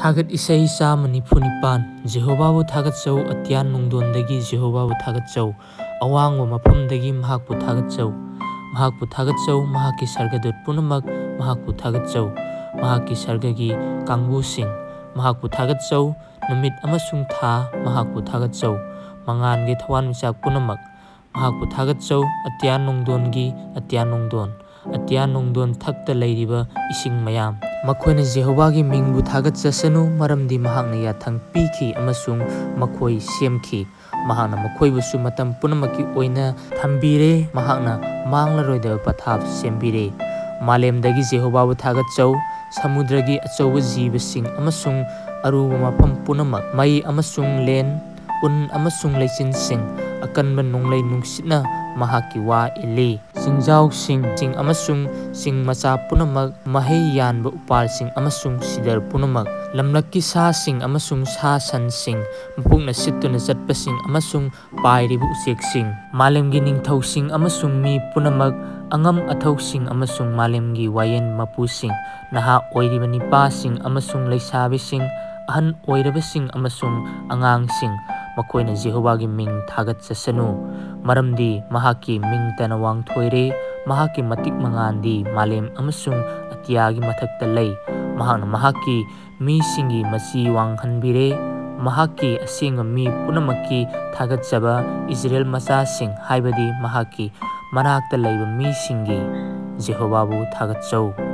Thagat isai sama nipunipan Jehovahbu thagatchau atian nungdondagi Jehovahbu thagatchau awangwa mafamdagi mahakbu thagatchau mahakbu thagatchau mahakki sargadut punamak mahakbu thagatchau mahakki sargagi kangbusing mahakbu thagatchau numit amasung tha mahakbu thagatchau mangangi thawanmichak punamak mahakbu thagatchau atian nungdongi atian nungdon thakta leiriba ising mayam Makoina Jehovahgi mingbu thagatchasanu maramdi mahakna yathang piki amasung makoi semki mahakna makoibusu matam punamaki oina thambire mahakna manglaroida pathap sembire malemdagi Jehovahbu thagatchau samudragi achauba jibasing amasung aruba mafam punamak mai amasung len un amasung leichinsing akanba nonglei nungsitna mahakki wa ili singjau sing amasung sing macha punamak mahei yanba upal sing amasung sidar punamak lamlakki sa sing amasung sa san sing mapukna sittuna chatpa sing amasung pairibu usek sing malemgi ningthau sing amasung mi punamak angam athau sing amasung malemgi wayen mapu sing naha oiriba nipa sing amasung leisabi sing ahan oiraba sing amasung angang sing makoina Jehovahgi ming thagatchasanu maramdi mahakki ming tana wangthoire mahakki matik mangandi malem amasung atiyagi mathakta lei mahakna mahakki mi singi machi wanghanbire mahakki asinga mi punamakki thagatchaba Israel macha sing haibadi mahakki manakta leiba mi singi Jehovahbu thagatchau